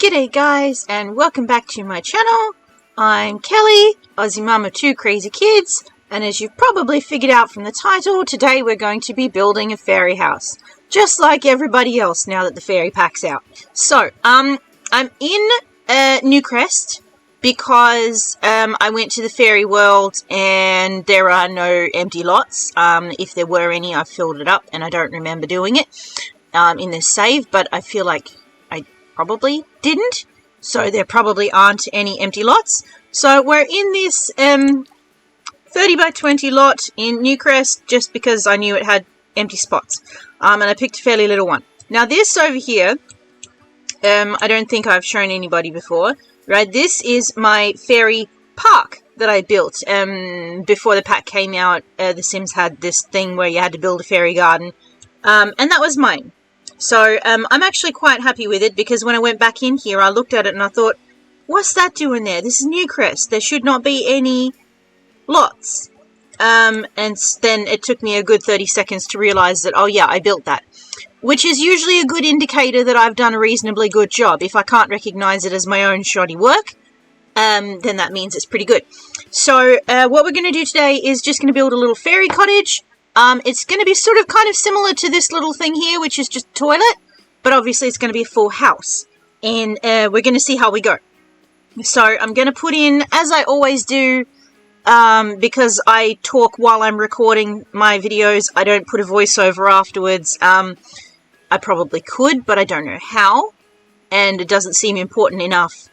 G'day guys, and welcome back to my channel. I'm Kelly, Aussie mum of 2 crazy kids, and as you've probably figured out from the title, today we're going to be building a fairy house. Just like everybody else now that the fairy pack's out. So, I'm in Newcrest because I went to the fairy world and there are no empty lots. If there were any, I've filled it up and I don't remember doing it in this save, but I feel like I probably didn't, so there probably aren't any empty lots. So we're in this 30 by 20 lot in Newcrest just because I knew it had empty spots, and I picked a fairly little one. Now this over here, I don't think I've shown anybody before, right? This is my fairy park that I built before the pack came out. The Sims had this thing where you had to build a fairy garden, and that was mine. So, I'm actually quite happy with it because when I went back in here, I looked at it and I thought, what's that doing there? This is Newcrest. There should not be any lots. And then it took me a good 30 seconds to realize that, oh yeah, I built that. Which is usually a good indicator that I've done a reasonably good job. If I can't recognize it as my own shoddy work, then that means it's pretty good. So, what we're going to do today is just going to build a little fairy cottage. It's going to be sort of kind of similar to this little thing here, which is just a toilet, but obviously it's going to be a full house, and we're going to see how we go. So I'm going to put in, as I always do, because I talk while I'm recording my videos, I don't put a voiceover afterwards. I probably could, but I don't know how, and it doesn't seem important enough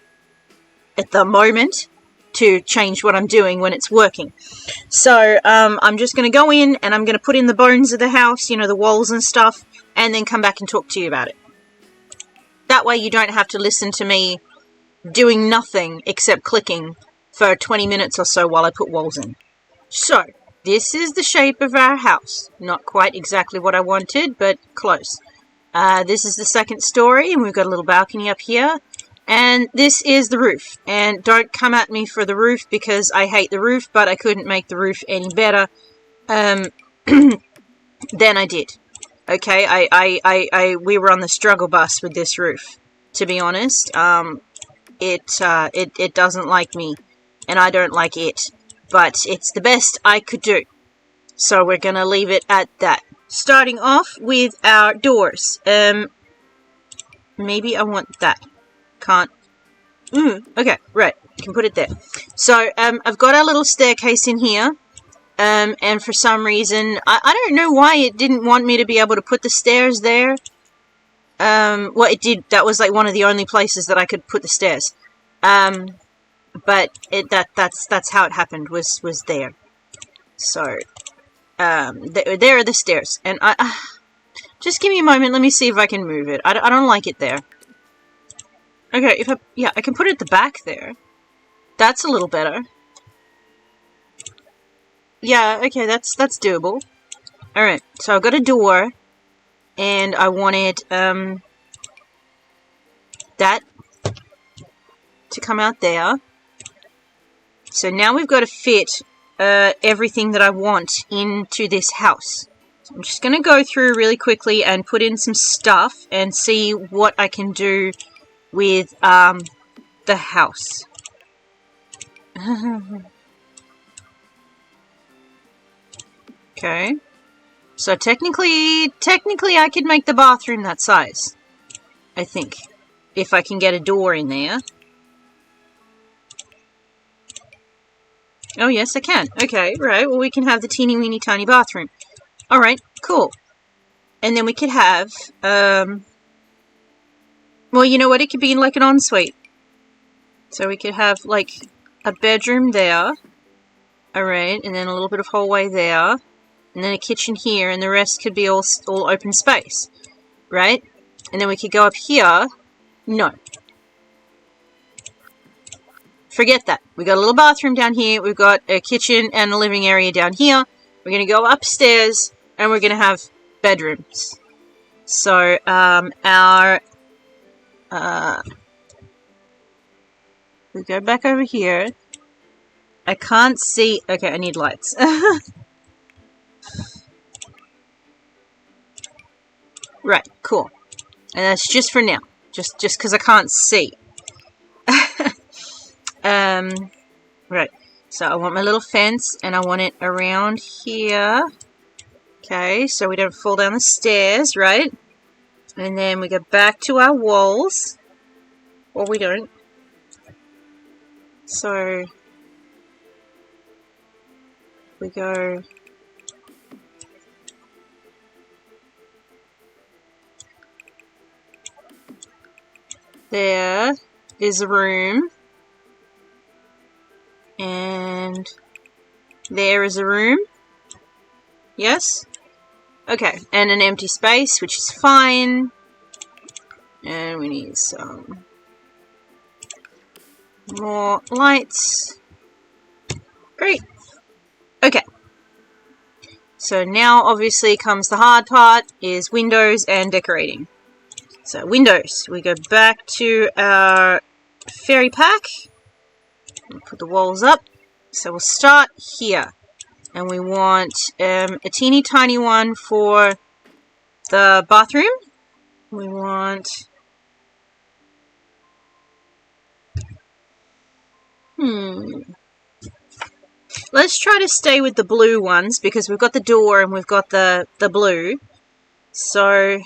at the moment to change what I'm doing when it's working. So, I'm just going to go in and I'm going to put in the bones of the house, you know, the walls and stuff, and then come back and talk to you about it. That way you don't have to listen to me doing nothing except clicking for 20 minutes or so while I put walls in. So, this is the shape of our house. Not quite exactly what I wanted, but close. This is the second story, and we've got a little balcony up here. And this is the roof, and don't come at me for the roof because I hate the roof, but I couldn't make the roof any better than I did. Okay, we were on the struggle bus with this roof, to be honest. It doesn't like me, and I don't like it, but it's the best I could do. So we're gonna leave it at that. Starting off with our doors. Maybe I want that. Can't. Okay, right. You can put it there. So, I've got our little staircase in here. And for some reason, I don't know why it didn't want me to be able to put the stairs there. Well, it did. That was like one of the only places that I could put the stairs. But that's how it happened, was there. So, there are the stairs. And just give me a moment. Let me see if I can move it. I don't like it there. Okay, I can put it at the back there. That's a little better. Yeah, okay, that's doable. Alright, so I've got a door, and I wanted, that to come out there. So now we've got to fit, everything that I want into this house. So I'm just gonna go through really quickly and put in some stuff and see what I can do with, the house. Okay. So technically I could make the bathroom that size. I think. If I can get a door in there. Oh yes, I can. Okay, right. Well, we can have the teeny weeny tiny bathroom. Alright, cool. And then we could have, well, you know what? It could be like an ensuite. So we could have, like, a bedroom there. Alright, and then a little bit of hallway there. And then a kitchen here, and the rest could be all open space. Right? And then we could go up here. No. Forget that. We got a little bathroom down here. We've got a kitchen and a living area down here. We're going to go upstairs, and we're going to have bedrooms. So, we go back over here. I can't see. Okay, I need lights. Right, cool. And that's just for now. just because I can't see. Right. So I want my little fence, and I want it around here. Okay, so we don't fall down the stairs, right? And then we go back to our walls. Or we don't. So we go there is a room, and there is a room. Yes? Okay, and an empty space, which is fine. And we need some more lights. Great. Okay. So now obviously comes the hard part, is windows and decorating. So windows, we go back to our fairy pack. We'll put the walls up. So we'll start here. And we want a teeny tiny one for the bathroom. We want... Let's try to stay with the blue ones, because we've got the door and we've got the blue. So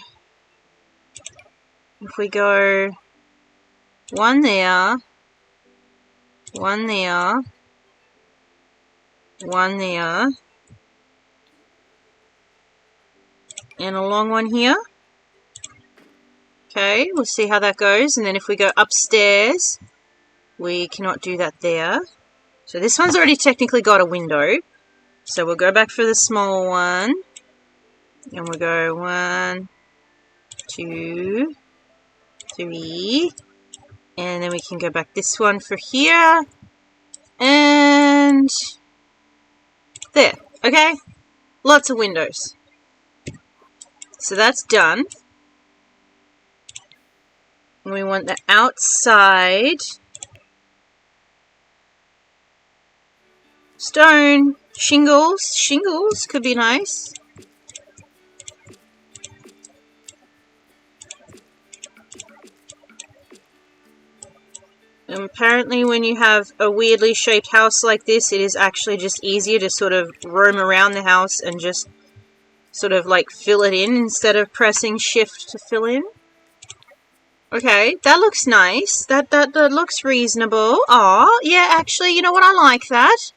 if we go one there, one there, one there, and a long one here. Okay, we'll see how that goes. And then if we go upstairs, we cannot do that there. So this one's already technically got a window. So we'll go back for the small one. And we'll go 1, 2, 3. And then we can go back this one for here. And there. Okay? Lots of windows. So that's done. And we want the outside stone, shingles. Shingles could be nice. And apparently when you have a weirdly shaped house like this, it is actually just easier to sort of roam around the house and just sort of like fill it in instead of pressing shift to fill in. Okay, that looks nice. That looks reasonable. Aw, yeah, actually, you know what? I like that.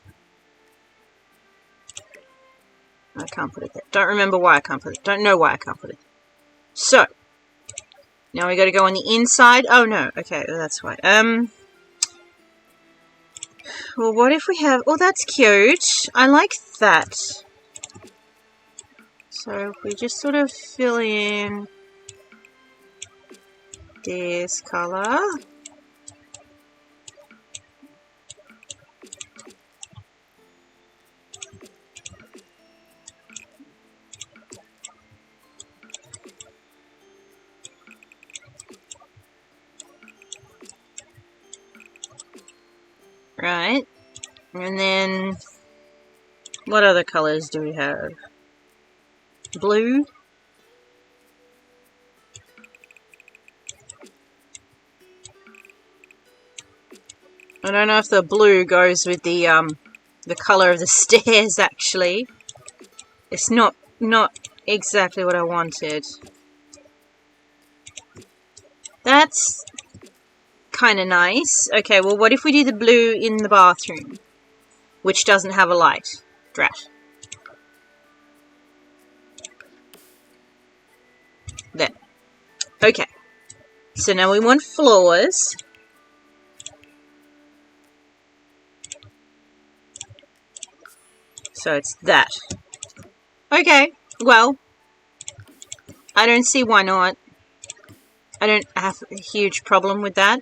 I can't put it there. Don't remember why I can't put it. Don't know why I can't put it. So, now we got to go on the inside. Oh, no. Okay, that's why. Well, what if we have... Oh, that's cute. I like that. So, if we just sort of fill in this color. Right. And then, what other colors do we have? Blue. I don't know if the blue goes with the color of the stairs, actually. It's not exactly what I wanted. That's kind of nice. Okay, well, what if we do the blue in the bathroom, which doesn't have a light? Drat. There. Okay. So now we want floors. So it's that. Okay, well, I don't see why not. I don't have a huge problem with that.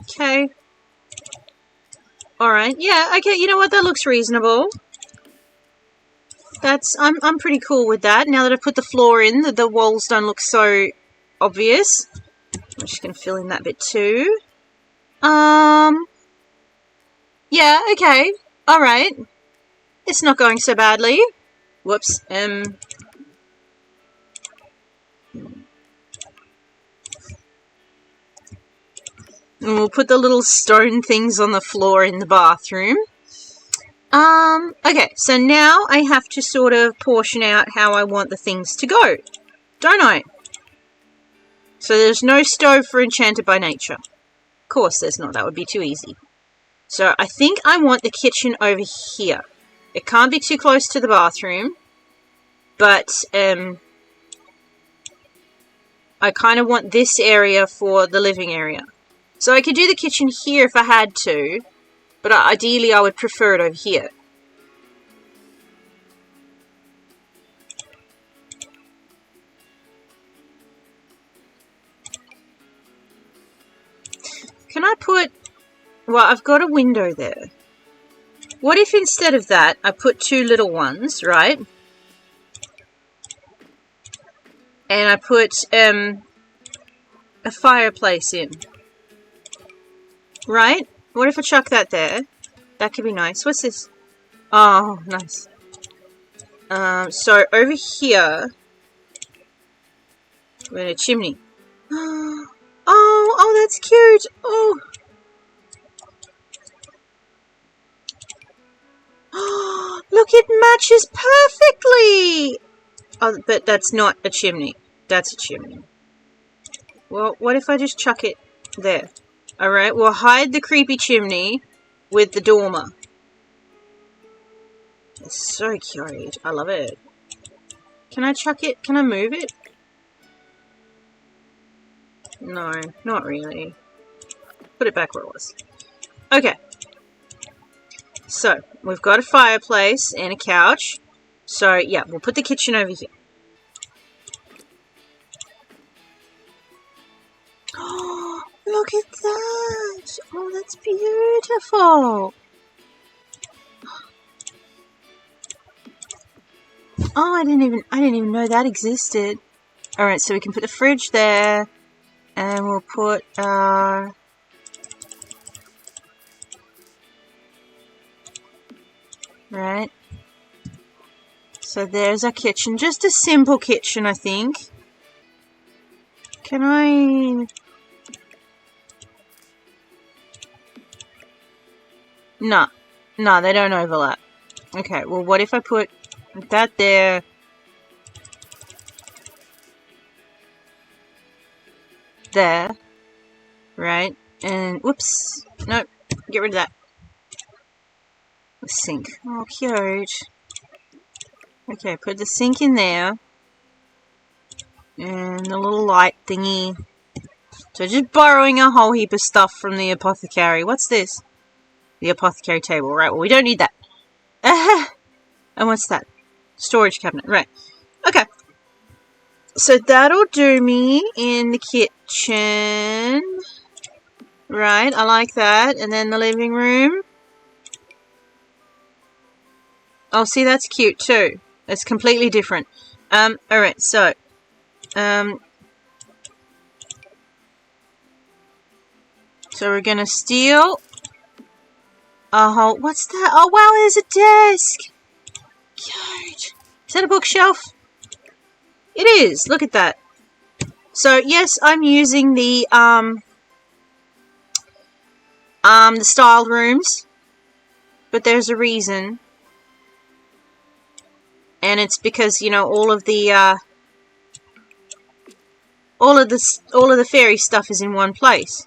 Okay. Alright, yeah, okay, you know what, that looks reasonable. I'm pretty cool with that. Now that I've put the floor in, the walls don't look so obvious. I'm just going to fill in that bit too. Yeah, okay. Alright. It's not going so badly. Whoops. And we'll put the little stone things on the floor in the bathroom. Okay, so now I have to sort of portion out how I want the things to go, don't I? So there's no stove for Enchanted by Nature. Of course there's not, that would be too easy. So I think I want the kitchen over here. It can't be too close to the bathroom, but I kind of want this area for the living area. So I could do the kitchen here if I had to, but ideally I would prefer it over here. Can I put... Well, I've got a window there. What if instead of that, I put two little ones, right? And I put a fireplace in. Right? What if I chuck that there? That could be nice. What's this? Oh, nice. So over here, we're in a chimney. Oh, that's cute. Oh. Look, it matches perfectly. Oh, but that's not a chimney. That's a chimney. Well, what if I just chuck it there? Alright, we'll hide the creepy chimney with the dormer. It's so cute. I love it. Can I chuck it? Can I move it? No, not really. Put it back where it was. Okay. So, we've got a fireplace and a couch. So, yeah, we'll put the kitchen over here. Oh, look at that! Oh, that's beautiful! Oh, I didn't even know that existed. Alright, so we can put the fridge there. And we'll put, right. So there's our kitchen. Just a simple kitchen, I think. Can I... No. No, they don't overlap. Okay, well, what if I put that there? There. Right. And, whoops. Nope. Get rid of that. The sink. Oh, cute. Okay, put the sink in there. And the little light thingy. So just borrowing a whole heap of stuff from the apothecary. What's this? The apothecary table. Right, well, we don't need that. And what's that? Storage cabinet. Right. Okay. So that'll do me in the kitchen. Right, I like that. And then the living room. Oh, see, that's cute too. It's completely different. Alright, so. So we're gonna steal a whole... What's that? Oh, wow, there's a desk! Cute. Is that a bookshelf? It is. Look at that. So, yes, I'm using the styled rooms. But there's a reason. And it's because, you know, all of the fairy stuff is in one place.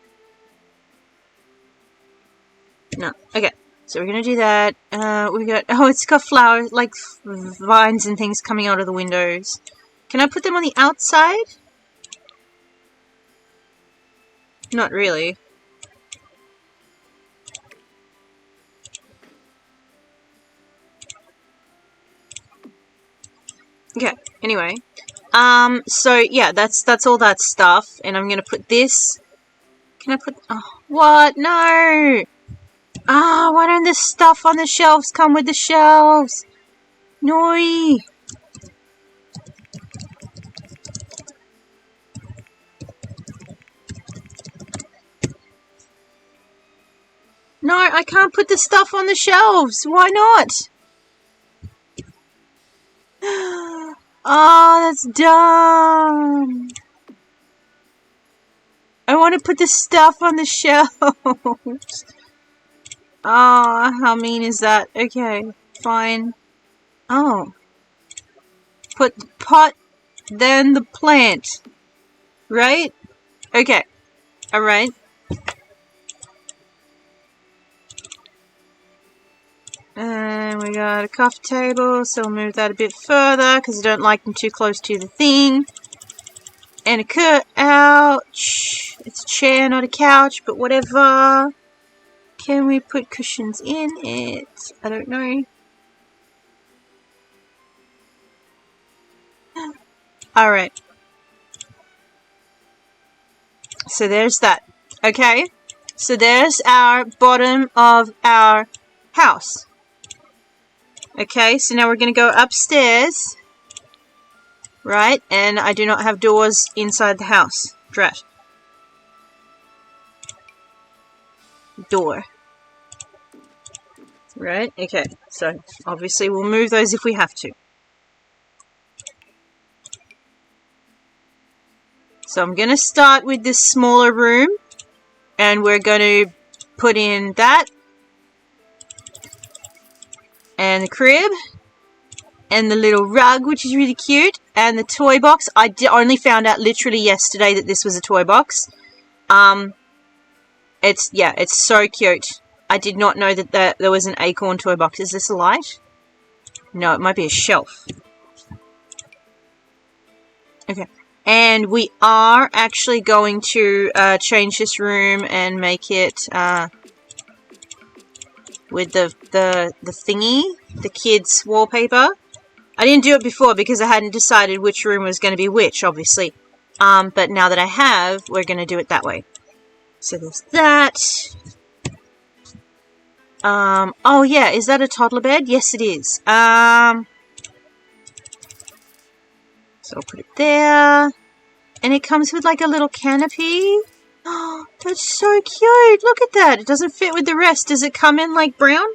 No. Okay. So we're gonna do that. We got... Oh, it's got flowers, like vines and things coming out of the windows. Can I put them on the outside? Not really. Okay, anyway. So yeah, that's all that stuff. And I'm gonna put this... Can I put... Oh, what? No! Ah, why don't the stuff on the shelves come with the shelves? No! No, I can't put the stuff on the shelves. Why not? Oh, that's dumb. I want to put the stuff on the shelves. Ah, how mean is that? Okay, fine. Oh. Put the pot, then the plant. Right? Okay. Alright. And we got a coffee table, so we'll move that a bit further because I don't like them too close to the thing. And a ouch. It's a chair, not a couch, but whatever. Can we put cushions in it? I don't know. Alright. So there's that. Okay. So there's our bottom of our house. Okay, so now we're going to go upstairs. Right, and I do not have doors inside the house. Drat. Door. Right, okay. So, obviously we'll move those if we have to. So I'm going to start with this smaller room. And we're going to put in that. And the crib. And the little rug, which is really cute. And the toy box. I only found out literally yesterday that this was a toy box. It's so cute. I did not know that there was an acorn toy box. Is this a light? No, it might be a shelf. Okay. And we are actually going to change this room and make it with the thingy, the kids' wallpaper. I didn't do it before because I hadn't decided which room was going to be which, obviously. But now that I have, we're going to do it that way. So there's that. Oh yeah, is that a toddler bed? Yes, it is. So I'll put it there. And it comes with like a little canopy. Oh, that's so cute. Look at that. It doesn't fit with the rest. Does it come in like brown?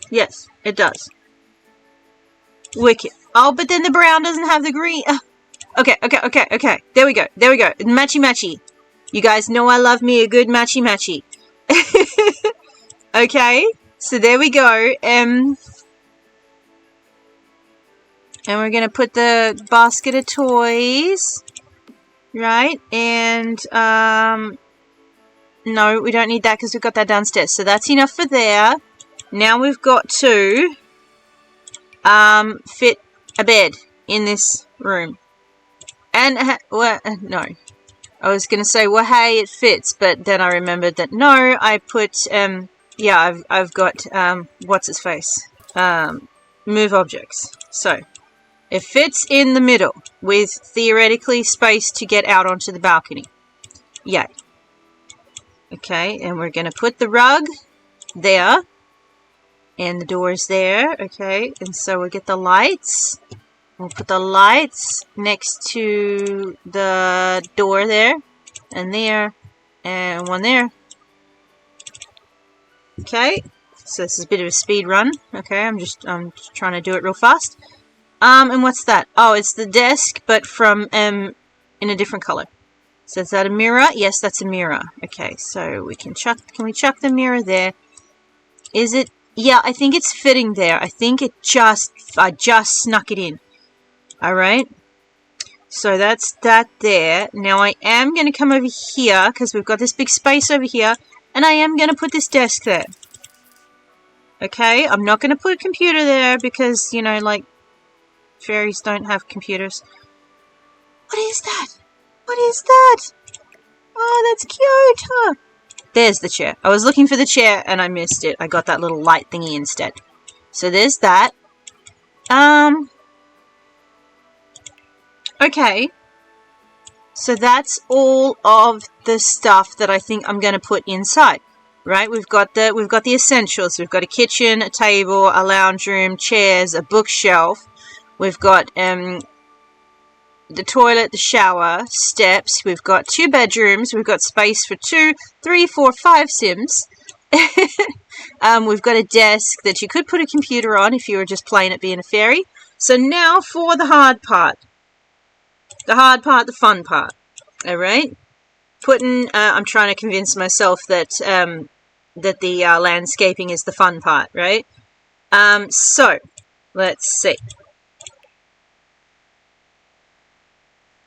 Yes, it does. Wicked. Oh, but then the brown doesn't have the green. Okay. There we go. Matchy. You guys know I love me a good matchy. Okay, so there we go. And we're going to put the basket of toys. Right, and no, we don't need that because we've got that downstairs. So that's enough for there. Now we've got to fit a bed in this room. And, no. I was going to say, well, hey, it fits. But then I remembered that, no, I put, yeah, I've got, what's-its-face? Move objects. So, it fits in the middle with, theoretically, space to get out onto the balcony. Yay. Okay, and we're going to put the rug there. And the door is there, okay, and so we'll get the lights. We'll put the lights next to the door there, and one there. Okay, so this is a bit of a speed run. Okay, I'm trying to do it real fast. And what's that? Oh, it's the desk, but from, in a different color. So is that a mirror? Yes, that's a mirror. Okay, so can we chuck the mirror there? Is it? Yeah, I think it's fitting there. I think I just snuck it in. Alright. So that's that there. Now I am going to come over here, because we've got this big space over here, and I am going to put this desk there. Okay, I'm not going to put a computer there, because, you know, like, fairies don't have computers. What is that? What is that? Oh, that's cute, huh? There's the chair. I was looking for the chair and I missed it. I got that little light thingy instead. So there's that. Okay. So that's all of the stuff that I think I'm going to put inside. Right? We've got the essentials. We've got a kitchen, a table, a lounge room, chairs, a bookshelf. We've got the toilet, the shower, steps. We've got 2 bedrooms. We've got space for 2, 3, 4, 5 Sims. We've got a desk that you could put a computer on if you were just playing at being a fairy. So now for the hard part. The hard part, the fun part. Alright? I'm trying to convince myself that, that the landscaping is the fun part, right? So, let's see.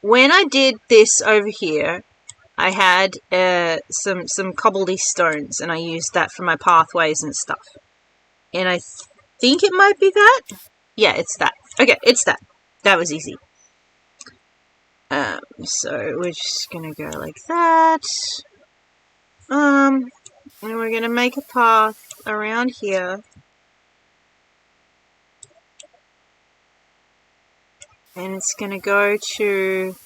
When I did this over here, I had some cobbledy stones, and I used that for my pathways and stuff. And I think it might be that. Yeah, it's that. Okay, it's that. That was easy. So we're just gonna go like that. And we're gonna make a path around here. And it's gonna go to...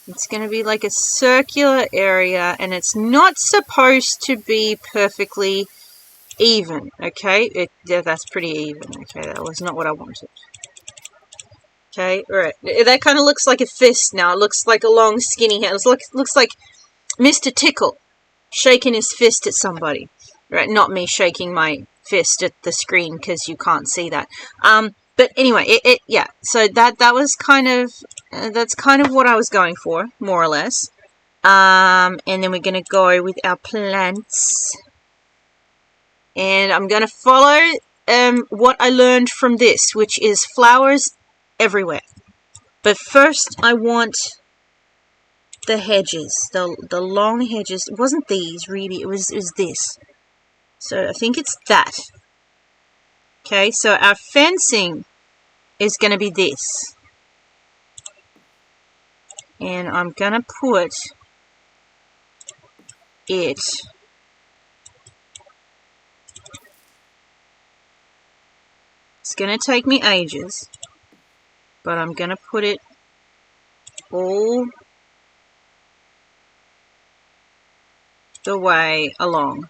It's going to be like a circular area, and it's not supposed to be perfectly even, okay? Yeah, that's pretty even, okay? That was not what I wanted. Okay, alright. That kind of looks like a fist now. It looks like a long, skinny hand. It looks like Mr. Tickle shaking his fist at somebody. Right, not me shaking my fist at the screen, because you can't see that. But anyway, yeah. So that was kind of... that's kind of what I was going for, more or less. And then we're going to go with our plants. And I'm going to follow what I learned from this, which is flowers everywhere. But first, I want the hedges, the long hedges. It wasn't these, really. It was this. So I think it's that. Okay, so our fencing is going to be this. And I'm going to put it it's going to take me ages, but I'm going to put it all the way along.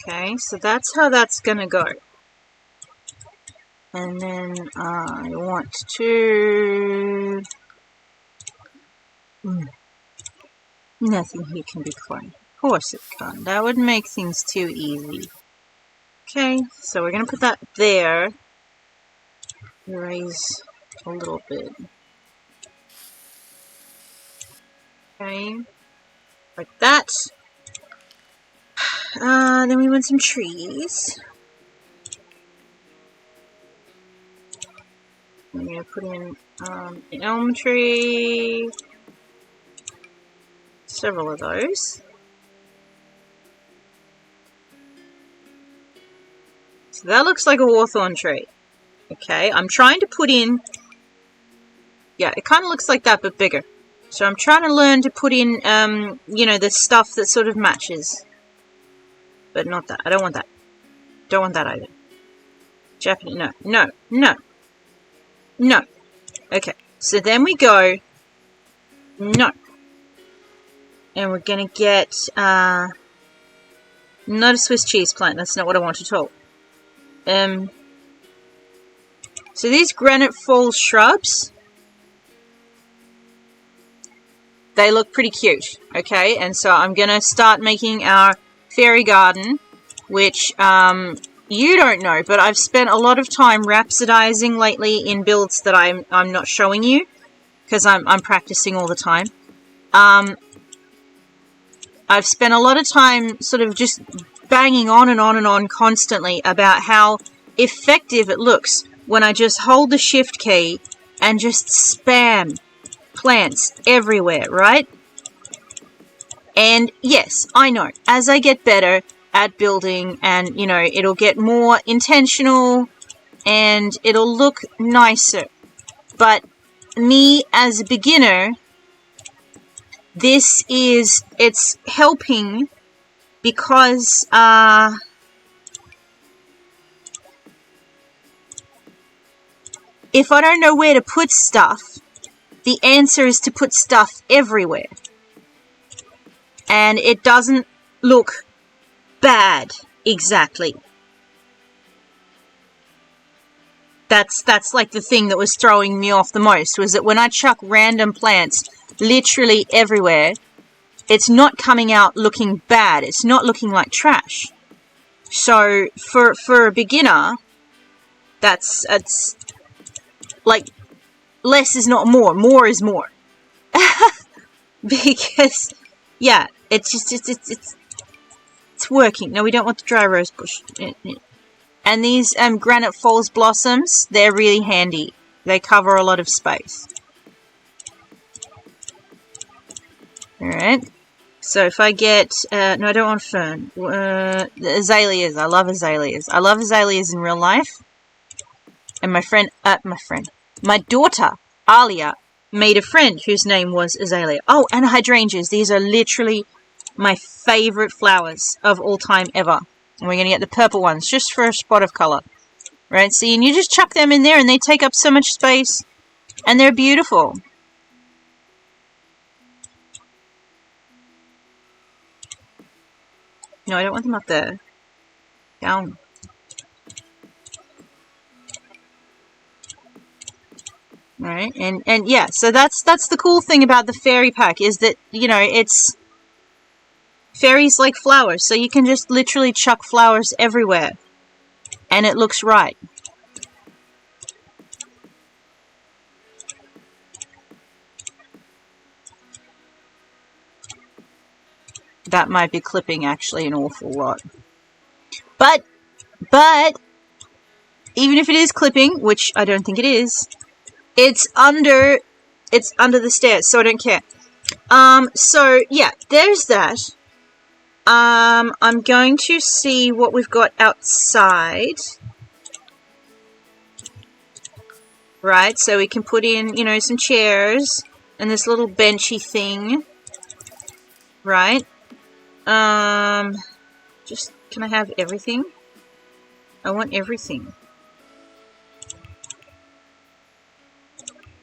Okay, so that's how that's gonna go. And then I want to... Nothing here can be fun. Of course it can't. That would make things too easy. Okay, so we're gonna put that there. Raise a little bit. Okay, like that. Then we want some trees. I'm going to put in an elm tree. Several of those. So that looks like a hawthorn tree. Okay, I'm trying to put in... Yeah, it kind of looks like that, but bigger. So I'm trying to learn to put in, you know, the stuff that sort of matches. But not that. I don't want that. Don't want that either. Japanese. No. No. No. No. Okay. So then we go. No. And we're going to get... not a Swiss cheese plant. That's not what I want at all. So these granite fall shrubs... They look pretty cute. Okay. And so I'm going to start making our... fairy garden, which you don't know, but I've spent a lot of time rhapsodizing lately in builds that I'm not showing you because I'm practicing all the time. I've spent a lot of time sort of just banging on and on and on constantly about how effective it looks when I just hold the shift key and just spam plants everywhere, right? And yes, I know, as I get better at building and, you know, it'll get more intentional and it'll look nicer. But me as a beginner, it's helping because, if I don't know where to put stuff, the answer is to put stuff everywhere. And it doesn't look bad, exactly. That's like the thing that was throwing me off the most, was that when I chuck random plants literally everywhere, it's not coming out looking bad. It's not looking like trash. So for a beginner, it's like less is not more. More is more. Because yeah, it's working. No, we don't want the dry rose bush. And these Granite Falls blossoms, they're really handy. They cover a lot of space. Alright. So if I get... no, I don't want fern. The azaleas. I love azaleas. I love azaleas in real life. And my daughter, Alia, made a friend whose name was Azalea. Oh, and hydrangeas. These are literally my favorite flowers of all time ever. And we're going to get the purple ones just for a spot of color. Right, see, and you just chuck them in there and they take up so much space. And they're beautiful. No, I don't want them up there. Down. Right, and yeah, so that's the cool thing about the fairy pack, is that, you know, it's... Fairies like flowers, so you can just literally chuck flowers everywhere. And it looks right. That might be clipping actually an awful lot. But, even if it is clipping, which I don't think it is, it's under the stairs, so I don't care. So yeah, there's that. I'm going to see what we've got outside. Right, so we can put in, you know, some chairs and this little benchy thing. Right. Just, can I have everything? I want everything.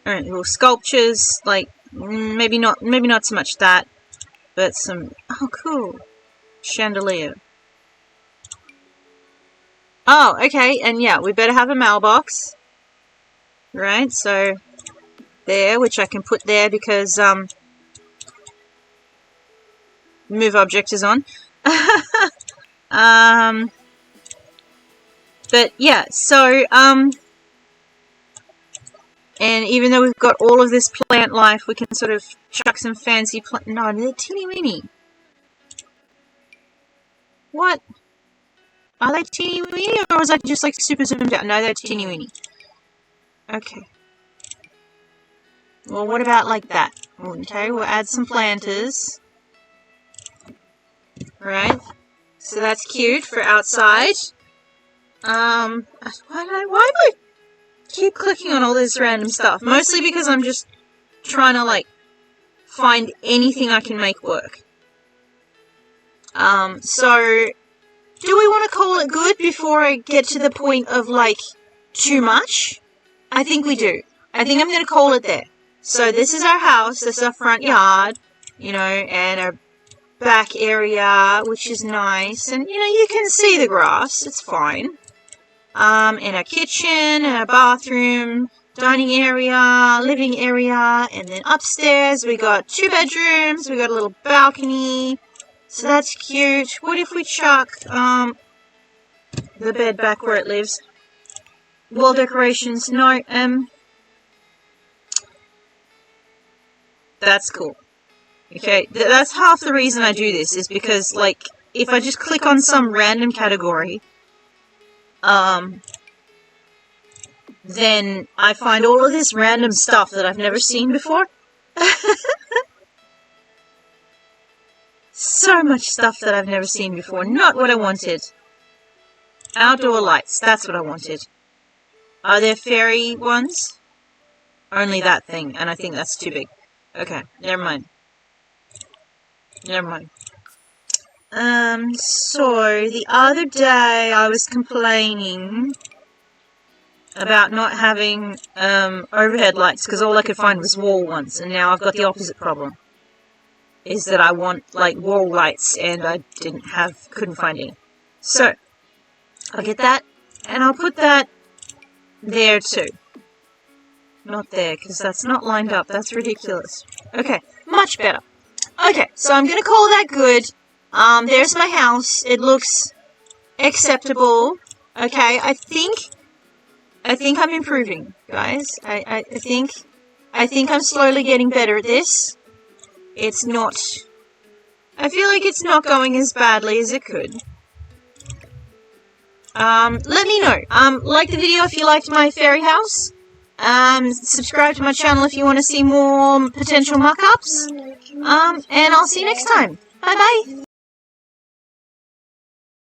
Alright, little sculptures, like, maybe not so much that, but some, oh cool, chandelier. Oh, okay, and yeah, we better have a mailbox. Right, so, there, which I can put there because, move object is on. But yeah, so, and even though we've got all of this plant life, we can sort of chuck some fancy plant. No, they're teeny weeny. What? Are they teeny weeny, or is that just like super zoomed out? No, they're teeny weeny. Okay. Well, what about like that? Okay, we'll add some planters. Right. So that's cute for outside. Why do I keep clicking on all this random stuff? Mostly because I'm just trying to, like, find anything I can make work. So, do we want to call it good before I get to the point of, like, too much? I think we do. I think I'm going to call it there. So, this is our house, this is our front yard, you know, and our back area, which is nice, and, you know, you can see the grass, it's fine. In our kitchen, our bathroom, dining area, living area, and then upstairs we got 2 bedrooms, we got a little balcony, so that's cute. What if we chuck, the bed back where it lives? Wall decorations, no, that's cool. Okay, that's half the reason I do this, is because, like, if I just click on some random category, then I find all of this random stuff that I've never seen before. So much stuff that I've never seen before. Not what I wanted. Outdoor lights, that's what I wanted. Are there fairy ones? Only that thing, and I think that's too big. Okay, never mind. Never mind. So, the other day I was complaining about not having overhead lights, because all I could find was wall ones, and now I've got the opposite problem. Is that I want, like, wall lights, and I couldn't find any. So, I'll get that, and I'll put that there too. Not there, because that's not lined up. That's ridiculous. Okay, much better. Okay, so I'm going to call that good. There's my house. It looks acceptable. Okay, I think I'm improving, guys. I think I'm slowly getting better at this. It's not... I feel like it's not going as badly as it could. Let me know. Like the video if you liked my fairy house. Subscribe to my channel if you want to see more potential mock-ups. And I'll see you next time. Bye-bye.